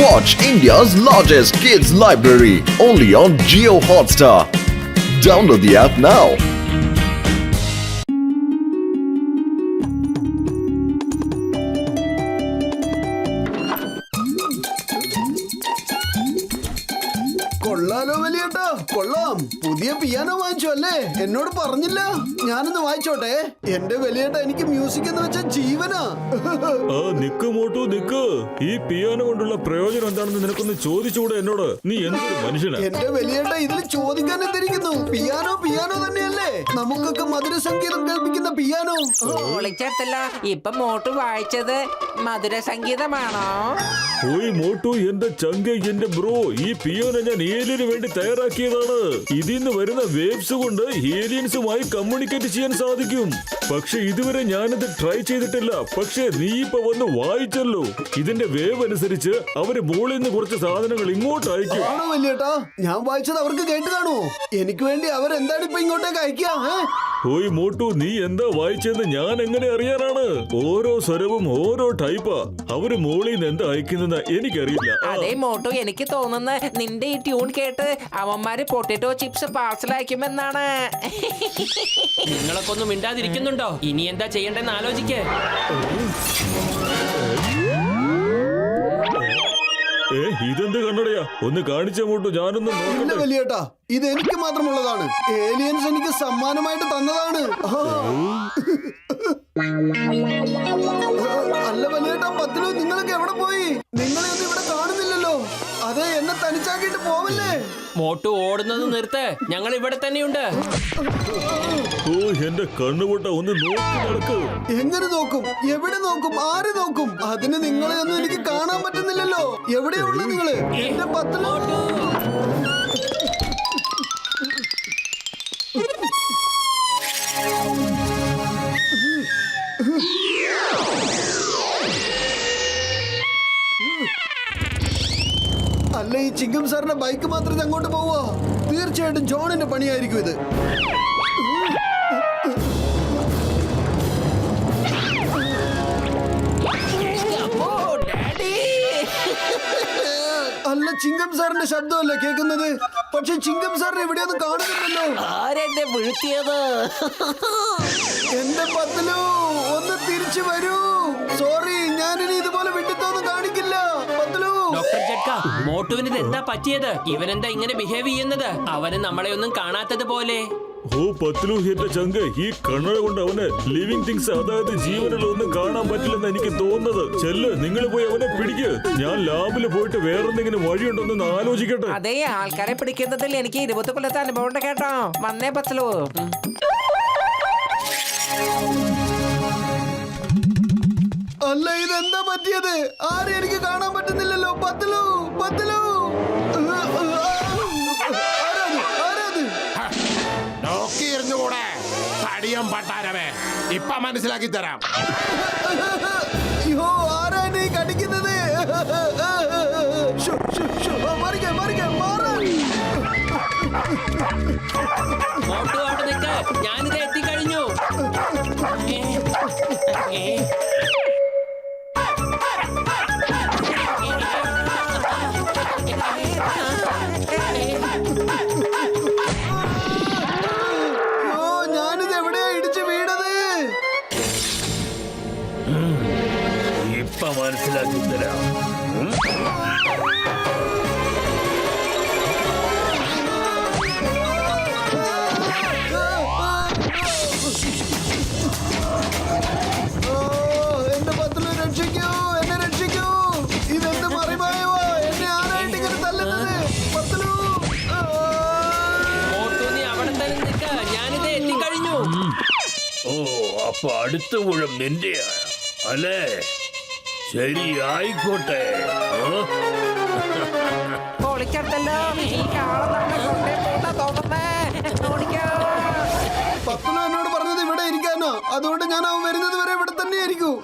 Watch India's largest kids library only on Jio Hotstar. Download the app now. കൊള്ളാലോ വലിയേട്ടാ, കൊള്ളാം. പുതിയ piano വാങ്ങിച്ചു അല്ലേ? എന്നോട് പറഞ്ഞില്ല. ഞാനൊന്ന് വായിച്ചോട്ടെ. എന്റെ വലിയേട്ടാ, എനിക്ക് മ്യൂസിക് എന്ന് വെച്ചാൽ ജീവനാ. നിക്ക് മോട്ടു നിക്ക്. ഈ പിയാനോ കൊണ്ടുള്ള പ്രയോജനം എന്താണെന്ന് നിനക്കൊന്ന് ചോദിച്ചുകൂടെ എന്നോട്? നീ എന്തൊരു മനുഷ്യനാ? എന്റെ വലിയേട്ടാ, ഇതിൽ ചോദിക്കാൻ എന്തിരിക്കുന്നു? പിയാനോ പിയാനോ തന്നെയല്ലേ? നമുക്കൊക്കെ മധുര സംഗീതം കേൾപ്പിക്കുന്ന പിയാനോ. വിളിച്ചെടുത്തല്ലോ. ഇപ്പൊ മോട്ടു വായിച്ചത് മധുര സംഗീതമാണോ? ഓയ് മോട്ടു, എന്റെ ചങ്ക, എന്റെ ബ്രോ, ഈ പിയാനോ ഞാൻ ഏലിയന് വേണ്ടി തയ്യാറാക്കിയതാണ്. ഇതിന്ന് വരുന്ന വേവ്സ് കൊണ്ട് ഏലിയൻസുമായി കമ്മ്യൂണിക്കേറ്റ് ചെയ്യാൻ സാധിക്കും. പക്ഷെ ഇതുവരെ ഞാനത് ട്രൈ ചെയ്തിട്ടില്ല. പക്ഷെ നീ ഇപ്പൊ വന്ന് വായിച്ചല്ലോ. ഇതിന്റെ വേവ് അനുസരിച്ച് അവര് മുകളിൽ നിന്ന് കുറച്ച് സാധനങ്ങൾ ഇങ്ങോട്ട് അയക്കും. ആണോ വലിയേട്ടാ? ഞാൻ വായിച്ചത് അവർക്ക് കേട്ട് കാണുമോ? എനിക്ക് വേണ്ടി അവരെന്താണ് ഇപ്പൊ ഇങ്ങോട്ടേക്ക് അയക്കുക? ഓയ് മോട്ടു, നീ എന്താ വായിച്ചെന്ന് ഞാൻ എങ്ങനെ അറിയാനാണ്? ഓരോ സ്വരവും ഓരോ ടൈപ്പാ. അവര് മുകളിൽ നിന്ന് എന്താ അയക്കുന്നതെന്ന് എനിക്കറിയില്ല. അതേ മോട്ടു, എനിക്ക് തോന്നുന്ന നിന്റെ ഈ ട്യൂൺ കേട്ട് അവന്മാര് പൊട്ടറ്റോ ചിപ്സ് പാർസൽ അയക്കുമെന്നാണ്. നിങ്ങളൊക്കെ ഒന്നും മിണ്ടാതിരിക്കുന്നുണ്ടോ? ഇനി എന്താ ചെയ്യണ്ടെന്ന് ആലോചിക്കേ. ഇതെന്ത് കണ്ണടയാ? ഒന്ന് കാണിച്ച മോട്ടു, ഞാനൊന്ന് ഇല്ല നോക്കട്ടെ. വലിയേട്ടാ, ഇത് എനിക്ക് മാത്രമുള്ളതാണ്. ഏലിയൻസ് എനിക്ക് സമ്മാനമായിട്ട് തന്നതാണ്. അല്ല വലിയേട്ടാ, പത്തിലോ നിങ്ങളൊക്കെ എവിടെ പോയി? നിങ്ങളെ ഒന്നും ഇവിടെ കാണുന്നില്ലല്ലോ. അതെ, എന്നെ തനിച്ചാക്കിയിട്ട് പോവല്ലേ? മോട്ടു ഓടുന്നത് നിർത്ത്. ഞങ്ങൾ ഇവിടെ തന്നെയുണ്ട്. ഓ, എന്റെ കണ്ണുപൊട്ട, ഒന്ന് നോക്കി നടക്ക്. എങ്ങനെ നോക്കും? എവിടെ നോക്കും? ആര് നോക്കും? അതിന് നിങ്ങളെ ഒന്നും എനിക്ക് കാണാൻ പറ്റുന്നില്ലല്ലോ. എവിടെയുള്ളു നിങ്ങള്? എന്റെ പത്തിലോ. അല്ല, ഈ ചിങ്കം സാറിന്റെ ബൈക്ക് മാത്രം അങ്ങോട്ട് പോവാ? തീർച്ചയായിട്ടും ജോണിന്റെ പണിയായിരിക്കും ഇത്. അല്ല, ചിങ്കം സാറിന്റെ ശബ്ദമല്ലേ കേൾക്കുന്നത്? പക്ഷെ ചിങ്കം സാറിനെ എവിടെയൊന്നും കാണുന്നില്ലല്ലോ. ആരെന്നെ വീഴ്ത്തിയത്? എന്റെ പത്തിലോ, ഒന്ന് തിരിച്ചു വരൂ. സോറി, ഞാനിനി ഇതുപോലെ വിട്ടിത്തൊന്നും കാണിക്കില്ല. പത്തിലോ. ഡോക്ടർ ജഡ്ക, മോട്ടുവിന് ഇത് എന്താ പറ്റിയത്? ഇവനെന്താ ഇങ്ങനെ ബിഹേവ് ചെയ്യുന്നത്? അവന് നമ്മളെ ഒന്നും കാണാത്തത് പോലെ. ഓ പത്തിലു, എന്റെ ചങ്ക, ഈ കണ്ണട കൊണ്ട് അവന് ലിവിങ് തിങ്സ്, അതായത് ജീവനുള്ള ഒന്നും കാണാൻ പറ്റില്ലെന്ന് എനിക്ക് തോന്നുന്നത്. ചെല്ല്, നിങ്ങൾ പോയി അവനെ പിടിക്ക്. ഞാൻ ലാബിൽ പോയിട്ട് വേറെന്തെങ്കിലും വഴിയുണ്ടോന്ന് ആലോചിക്കട്ടെ. അതേ, ആൾക്കാരെ പിടിക്കുന്നതിൽ എനിക്ക് 20 കൊല്ലത്തെ അനുഭവം ഉണ്ട് കേട്ടോ. വന്നേ പത്തലു. അല്ല, ഇതെന്താ പറ്റിയത്? ആരും എനിക്ക് കാണാൻ പറ്റുന്നില്ലല്ലോ. പത്തിലു, പത്തിലു. നോക്കിയിരുന്നുകൂടെ തടിയം പട്ടാരവേ, ഇപ്പൊ മനസ്സിലാക്കി തരാം. അയ്യോ, ആരാ നീ കടിക്കുന്നത്? മോട്ടു അവിടെ നിൽക്ക്. ഞാനിത് എത്തിക്കഴിഞ്ഞു. ഞാനിത് എവിടെയാ ഇടിച്ച് വീണത്? ഇപ്പൊ മനസ്സിലാക്കി തരാം. എന്റെ പത്തില് രക്ഷിക്കൂ, എന്നെ രക്ഷിക്കൂ. ഇതെന്ത് മറിമായോ? എന്നെ ആരായിട്ട് ഇങ്ങനെ തല്ലുന്നത്? പത്തിലു. മോട്ടു, നീ അവിടെ തന്നെ നിൽക്ക്. ഞാനിത് എത്തിക്കഴിഞ്ഞു. ഓ, അപ്പൊ അടുത്ത ഊഴം നിന്റെയാണ് അല്ലേ? ശരി, ആയിക്കോട്ടെ. പൊളിച്ചെടുത്തല്ലോ. ഈ കാളം നമ്മളെ കൊണ്ടേ പോകുന്ന തോന്നുന്നേ. ഓടിക്കോ. പത്തിലു എന്നോട് പറഞ്ഞത് ഇവിടെ ഇരിക്കാനോ? അതുകൊണ്ട് ഞാൻ അവൻ വരുന്നത് വരെ ഇവിടെ തന്നെ ആയിരിക്കും.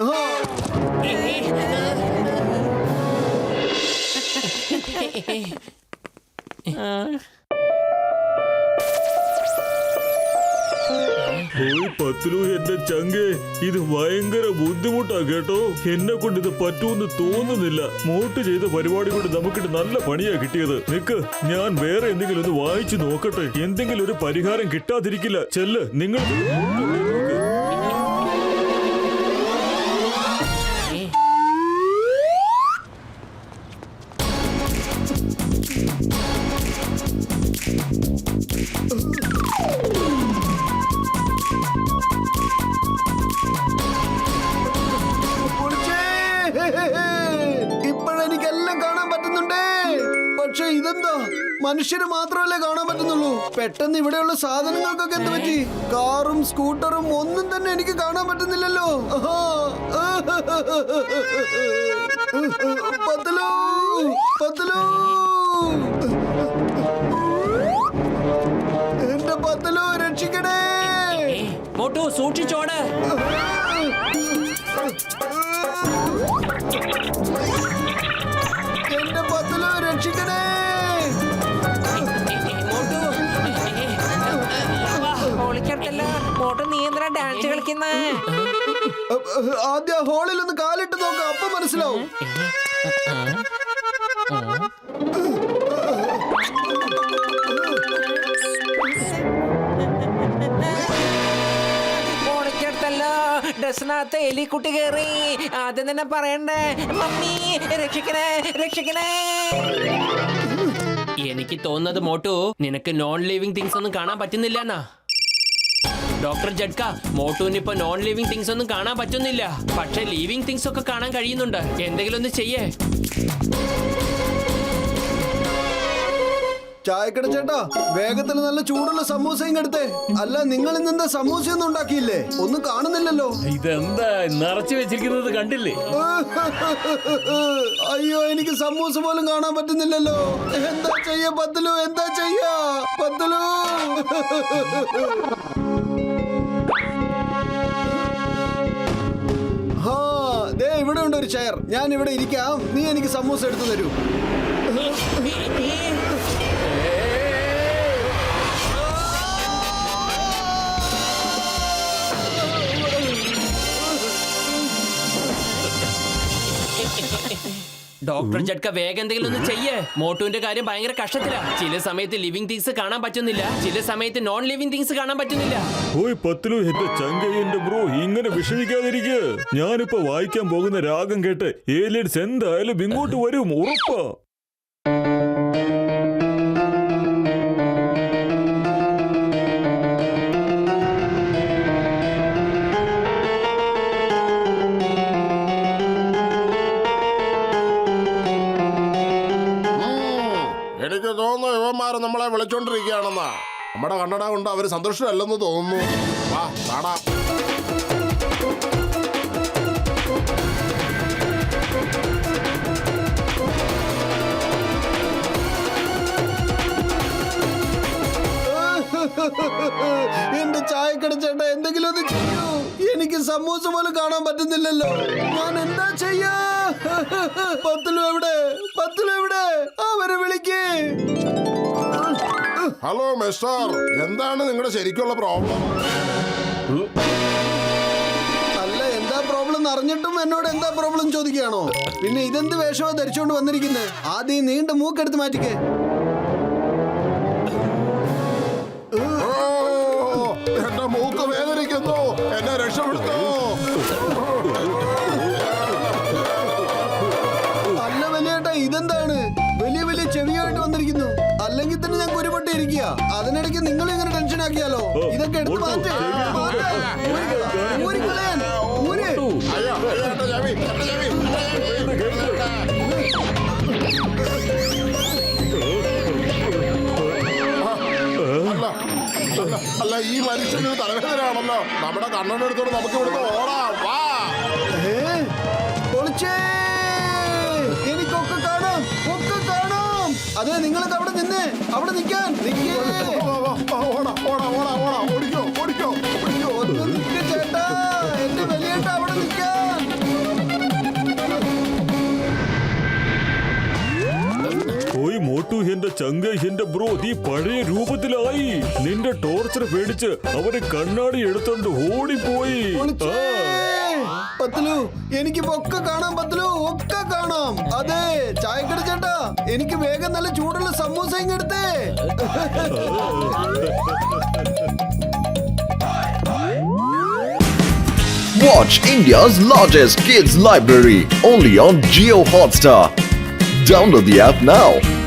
ഓയ് പത്ലു എന്റെ ചങ്കെ, ഇത് ഭയങ്കര ബുദ്ധിമുട്ടാ കേട്ടോ. എന്നെ കൊണ്ട് ഇത് പറ്റൂന്ന് തോന്നുന്നില്ല. മോട്ട് ചെയ്ത പരിപാടി കൊണ്ട് നമുക്കിട്ട് നല്ല പണിയാ കിട്ടിയത്. നിക്ക്, ഞാൻ വേറെ എന്തെങ്കിലും ഒന്ന് വായിച്ചു നോക്കട്ടെ. എന്തെങ്കിലും ഒരു പരിഹാരം കിട്ടാതിരിക്കില്ല. ചെല്ല്, നിങ്ങൾ ഇപ്പോഴെനിക്കെല്ലാം കാണാൻ പറ്റുന്നുണ്ടേ. പക്ഷെ ഇതെന്താ, മനുഷ്യര് മാത്രമല്ലേ കാണാൻ പറ്റുന്നുള്ളൂ. പെട്ടെന്ന് ഇവിടെയുള്ള സാധനങ്ങൾക്കൊക്കെ എന്ത് പറ്റി? കാറും സ്കൂട്ടറും ഒന്നും തന്നെ എനിക്ക് കാണാൻ പറ്റുന്നില്ലല്ലോ. പത്തലു, പത്തലു, എന്റെ പത്തലു രക്ഷിക്കണേ. മോട്ടു സൂക്ഷിച്ചോട്. എന്റെ പത്തലു രക്ഷിക്കണേ. പൊളിക്കടുത്തല്ലോ. മോട്ട് നീ എന്തിനാ ഡാൻസ് കളിക്കുന്ന? ആദ്യം ഹോളിൽ ഒന്ന് കാലിട്ട് നോക്കാം, അപ്പൊ മനസ്സിലാവും. പൊളിക്കടുത്തല്ലോ. ഡ്രസ്സിനകത്ത് എലിക്കുട്ടി കയറി. ആദ്യം തന്നെ പറയണ്ടേ, മമ്മി രക്ഷിക്കണേ, രക്ഷിക്കണേ. എനിക്ക് തോന്നുന്നത് മോട്ടു, നിനക്ക് നോൺ ലിവിങ് തിങ്സ് ഒന്നും കാണാൻ പറ്റുന്നില്ല എന്നാ. ഡോക്ടർ ജഡ്ക, മോട്ടുവിന് ഇപ്പൊ നോൺ ലിവിങ് തിങ്സ് ഒന്നും കാണാൻ പറ്റുന്നില്ല. പക്ഷെ ലിവിങ് തിങ്സ് ഒക്കെ കാണാൻ കഴിയുന്നുണ്ട്. എന്തെങ്കിലും ഒന്ന് ചെയ്യേ. ചായക്കട ചേട്ടാ, വേഗത്തിൽ നല്ല ചൂടുള്ള സമൂസയും എടുത്തേ. അല്ല, നിങ്ങൾ ഇന്നെന്താ സമൂസയൊന്നും ഉണ്ടാക്കിയില്ലേ? ഒന്നും കാണുന്നില്ലല്ലോ. ഇതെന്താ നിറച്ചു വെച്ചിരിക്കുന്നത് കണ്ടില്ലേ? അയ്യോ, എനിക്ക് സമൂസ പോലും കാണാൻ പറ്റുന്നില്ലല്ലോ. എന്താ ചെയ്യാ പത്തലു, എന്താ ചെയ്യാ പത്തലു? ദേ ഇവിടെ ഉണ്ട് ഒരു ചെയർ. ഞാൻ ഇവിടെ ഇരിക്കാം, നീ എനിക്ക് സമൂസ എടുത്തു തരൂ. ഡോക്ടർ ജഡ്ക, വേഗം എന്തെങ്കിലും ഒന്ന് ചെയ്യേ. മോട്ടുവിന്റെ കാര്യം ഭയങ്കര കഷ്ടത്തിലാ. ചില സമയത്ത് ലിവിങ് തിങ്സ് കാണാൻ പറ്റുന്നില്ല, ചില സമയത്ത് നോൺ ലിവിങ് തിങ്സ് കാണാൻ പറ്റുന്നില്ല. ഓയ് പത്ലു എന്റെ ചങ്ക, എന്റെ ബ്രോ, ഇങ്ങനെ വിഷമിക്കാതിരിക്കുക. ഞാനിപ്പോ വായിക്കാൻ പോകുന്ന രാഗം കേട്ട് ഏലിയൻസ് എന്തായാലും ഇങ്ങോട്ട് വരും, ഉറപ്പാ. എനിക്ക് തോന്നുന്നു ഇവന്മാര് നമ്മളെ വിളിച്ചോണ്ടിരിക്കുകയാണെന്നാ. നമ്മുടെ കണ്ണട കൊണ്ട് അവര് സന്തുഷ്ടരല്ലെന്ന് തോന്നുന്നു. വാ കാണാം. എന്റെ ചായക്കട ചേട്ടാ, എന്തെങ്കിലും ഒന്ന് ചെയ്യൂ. എനിക്ക് സമൂസ പോലും കാണാൻ പറ്റുന്നില്ലല്ലോ. ഞാൻ എന്താ ചെയ്യാ? പത്തലു എവിടെ? പത്തലു എവിടെ? അവരെ വിളിക്കേ. ഹലോ മിസ്റ്റർ, എന്താണ് നിങ്ങളുടെ ശരിക്കുള്ള പ്രോബ്ലം? അല്ല, എന്താ പ്രോബ്ലം അറിഞ്ഞിട്ടും എന്നോട് എന്താ പ്രോബ്ലം ചോദിക്കുകയാണോ? പിന്നെ ഇതെന്ത് വേഷമാ ധരിച്ചുകൊണ്ട് വന്നിരിക്കുന്നത്? ആദ്യം നീണ്ട മൂക്കെടുത്ത് മാറ്റിക്കേ. എന്റെ മൂക്ക് വേദനിക്കുന്നു, എന്നെ രക്ഷപ്പെടുത്തോ. അല്ല വലിയേട്ടാ, ഇതെന്താണ്? വലിയ വലിയ ചെവിയായിട്ട് വന്നിരിക്കുന്നു. അല്ലെങ്കിൽ തന്നെ ഞാൻ കുരുപൊട്ടി ഇരിക്കുക. അതിനിടയ്ക്ക് നിങ്ങൾ ഇങ്ങനെ ടെൻഷൻ ആക്കിയാലോ? ഇതൊക്കെ എടുത്ത് മാറ്റേ. ഊരിക്കളയാൻ ഊര്. അയ്യോ, എന്റെ ചെവി, എന്റെ ചെവി. അല്ല, ഈ മനുഷ്യന് തലവേദനയാണല്ലോ. നമ്മുടെ കണ്ണനെടുത്തോണ്ട് നമുക്ക് ഇവിടുന്ന് ഓടാം. വാ. പൊളിച്ചേ, എനിക്കൊക്കെ കാണാം, ഒക്കെ കാണാം. അതെ, നിങ്ങളൊക്കെ അവിടെ നിന്നേ, അവിടെ നിൽക്കാൻ നിൽക്കേ. ഓടാ ഓടാ ഓടാ ഓടാ, ഓടിക്കോ ഓടിക്കോ ഓടിക്കോ. ഒന്ന് നിൽക്ക് ചേട്ടാ, എന്റെ വലിയേട്ടാ, അവിടെ നിൽക്കാൻ. ഓയ് മോട്ടു, എന്റെ ചങ്ക എന്റെ ബ്രോ നീ പഴയ രൂപത്തിലായി. നിന്റെ ടോർച്ചർ പേടിച്ച് അവര് കണ്ണാടി എടുത്തോണ്ട് ഓടിപ്പോയി. പൊളിച്ചേ. പത്തലു എനിക്കിപ്പോ ഒക്കെ കാണാം പത്തലു, ഒക്കെ കാണാം. അതെ ചായക്കട ചേട്ടാ, എനിക്ക് വേഗം നല്ല ചൂടുള്ള samosa ഇങ്ങെടുത്തേ. Watch India's largest kids library only on Geo Hotstar. Download the app now.